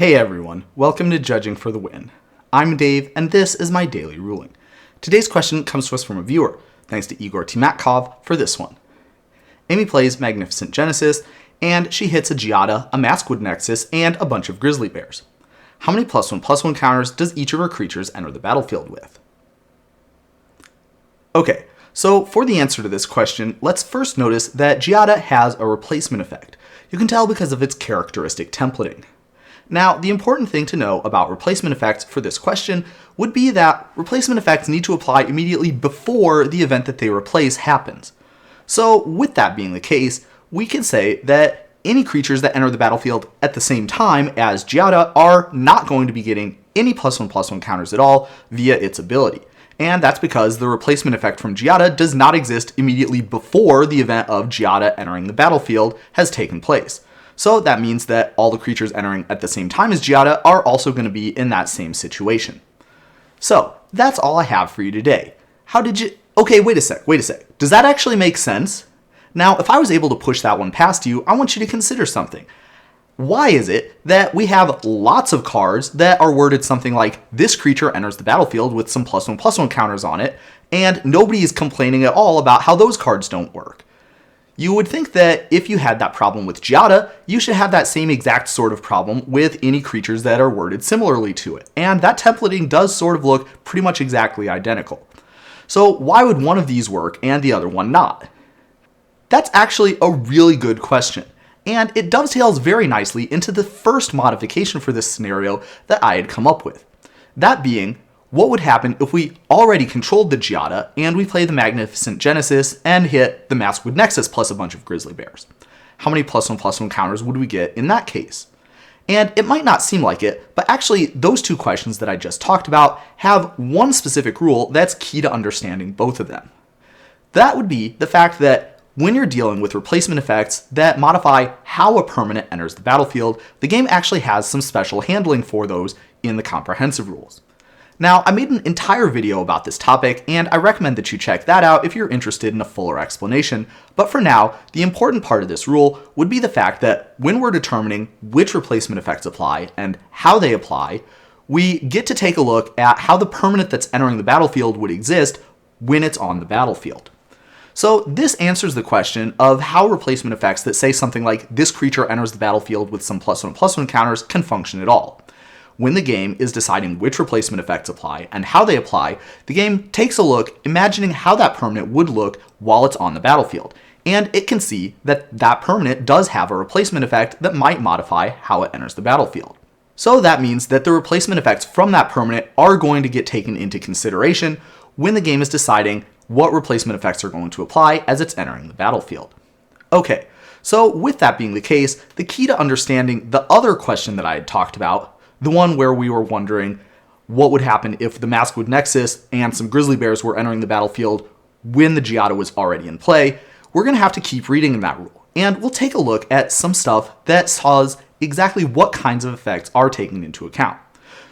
Hey everyone, welcome to Judging for the Win. I'm Dave, and this is my daily ruling. Today's question comes to us from a viewer. Thanks to Igor Timatkov for this one. Amy plays Magnificent Genesis, and she hits a Giada, a Maskwood Nexus, and a bunch of grizzly bears. How many +1/+1 counters does each of her creatures enter the battlefield with? Okay, so for the answer to this question, let's first notice that Giada has a replacement effect. You can tell because of its characteristic templating. Now, the important thing to know about replacement effects for this question would be that replacement effects need to apply immediately before the event that they replace happens. So, with that being the case, we can say that any creatures that enter the battlefield at the same time as Giada are not going to be getting any +1/+1 counters at all via its ability. And that's because the replacement effect from Giada does not exist immediately before the event of Giada entering the battlefield has taken place. So that means that all the creatures entering at the same time as Giada are also going to be in that same situation. So that's all I have for you today. Okay, wait a sec. Does that actually make sense? Now, if I was able to push that one past you, I want you to consider something. Why is it that we have lots of cards that are worded something like, this creature enters the battlefield with some +1/+1 counters on it, and nobody is complaining at all about how those cards don't work? You would think that if you had that problem with Giada, you should have that same exact sort of problem with any creatures that are worded similarly to it. And that templating does sort of look pretty much exactly identical. So why would one of these work and the other one not? That's actually a really good question. And it dovetails very nicely into the first modification for this scenario that I had come up with. That being, what would happen if we already controlled the Giada and we play the Magnificent Genesis and hit the Maskwood Nexus plus a bunch of grizzly bears? How many +1/+1 counters would we get in that case? And it might not seem like it, but actually those two questions that I just talked about have one specific rule that's key to understanding both of them. That would be the fact that when you're dealing with replacement effects that modify how a permanent enters the battlefield, the game actually has some special handling for those in the comprehensive rules. Now, I made an entire video about this topic, and I recommend that you check that out if you're interested in a fuller explanation, but for now, the important part of this rule would be the fact that when we're determining which replacement effects apply and how they apply, we get to take a look at how the permanent that's entering the battlefield would exist when it's on the battlefield. So this answers the question of how replacement effects that say something like, this creature enters the battlefield with some +1/+1 counters can function at all. When the game is deciding which replacement effects apply and how they apply, the game takes a look imagining how that permanent would look while it's on the battlefield, and it can see that that permanent does have a replacement effect that might modify how it enters the battlefield. So that means that the replacement effects from that permanent are going to get taken into consideration when the game is deciding what replacement effects are going to apply as it's entering the battlefield. Okay, so with that being the case, the key to understanding the other question that I had talked about, the one where we were wondering what would happen if the Maskwood Nexus and some grizzly bears were entering the battlefield when the Giada was already in play, we're going to have to keep reading in that rule. And we'll take a look at some stuff that saws exactly what kinds of effects are taken into account.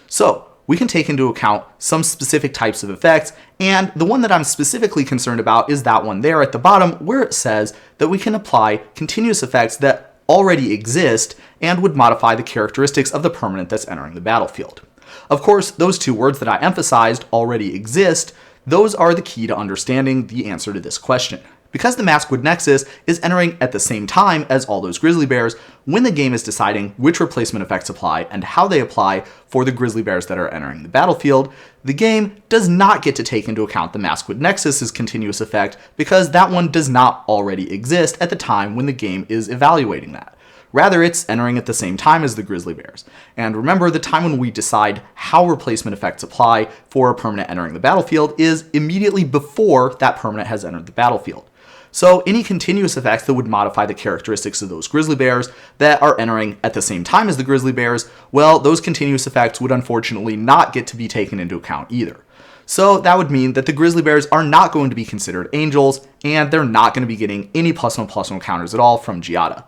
So we can take into account some specific types of effects, and the one that I'm specifically concerned about is that one there at the bottom where it says that we can apply continuous effects that already exist and would modify the characteristics of the permanent that's entering the battlefield. Of course, those two words that I emphasized, already exist, those are the key to understanding the answer to this question. Because the Maskwood Nexus is entering at the same time as all those grizzly bears, when the game is deciding which replacement effects apply and how they apply for the grizzly bears that are entering the battlefield, the game does not get to take into account the Maskwood Nexus's continuous effect because that one does not already exist at the time when the game is evaluating that. Rather, it's entering at the same time as the grizzly bears. And remember, the time when we decide how replacement effects apply for a permanent entering the battlefield is immediately before that permanent has entered the battlefield. So any continuous effects that would modify the characteristics of those grizzly bears that are entering at the same time as the grizzly bears, well, those continuous effects would unfortunately not get to be taken into account either. So that would mean that the grizzly bears are not going to be considered angels, and they're not going to be getting any +1/+1 counters at all from Giada.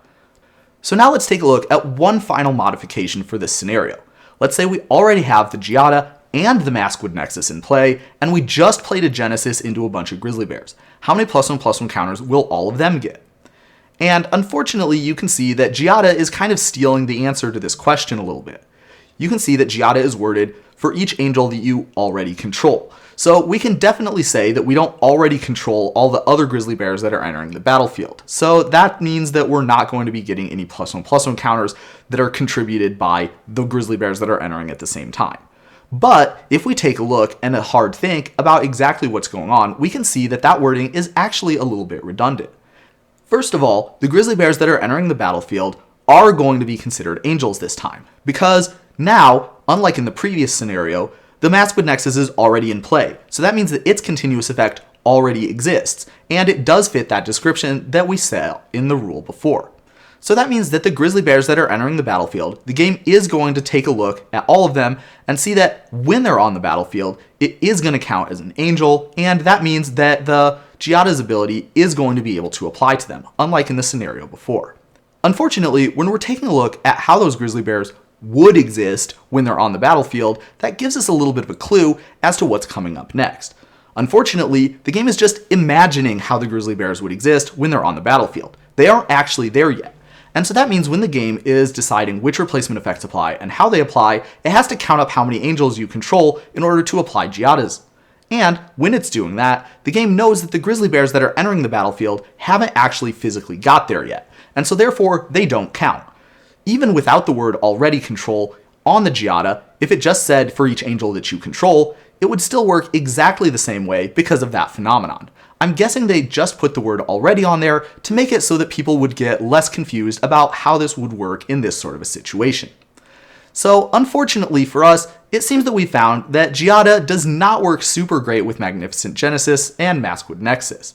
So now let's take a look at one final modification for this scenario. Let's say we already have the Giada and the Maskwood Nexus in play, and we just played a Genesis into a bunch of grizzly bears. How many +1/+1 counters will all of them get? And unfortunately, you can see that Giada is kind of stealing the answer to this question a little bit. you can see that Giada is worded for each angel that you already control. So we can definitely say that we don't already control all the other grizzly bears that are entering the battlefield. So that means that we're not going to be getting any +1/+1 counters that are contributed by the grizzly bears that are entering at the same time. But if we take a look and a hard think about exactly what's going on, we can see that that wording is actually a little bit redundant. First of all, the grizzly bears that are entering the battlefield are going to be considered angels this time, because now, unlike in the previous scenario, the Maskwood Nexus is already in play, so that means that its continuous effect already exists, and it does fit that description that we saw in the rule before. So that means that the grizzly bears that are entering the battlefield, the game is going to take a look at all of them and see that when they're on the battlefield, it is going to count as an angel, and that means that the Giada's ability is going to be able to apply to them, unlike in the scenario before. Unfortunately, when we're taking a look at how those grizzly bears would exist when they're on the battlefield, that gives us a little bit of a clue as to what's coming up next. Unfortunately, the game is just imagining how the grizzly bears would exist when they're on the battlefield. They aren't actually there yet. And so that means when the game is deciding which replacement effects apply and how they apply, it has to count up how many angels you control in order to apply Giada's. And when it's doing that, the game knows that the grizzly bears that are entering the battlefield haven't actually physically got there yet, and so therefore they don't count. Even without the word already control on the Giada, if it just said for each angel that you control, it would still work exactly the same way because of that phenomenon. I'm guessing they just put the word already on there to make it so that people would get less confused about how this would work in this sort of a situation. So unfortunately for us, it seems that we found that Giada does not work super great with Magnificent Genesis and Maskwood Nexus.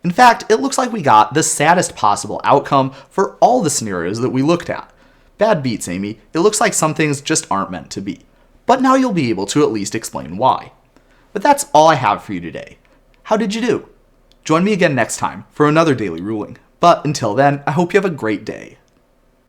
In fact, it looks like we got the saddest possible outcome for all the scenarios that we looked at. Bad beats, Amy. It looks like some things just aren't meant to be. But now you'll be able to at least explain why. But that's all I have for you today. How did you do? Join me again next time for another daily ruling. But until then, I hope you have a great day.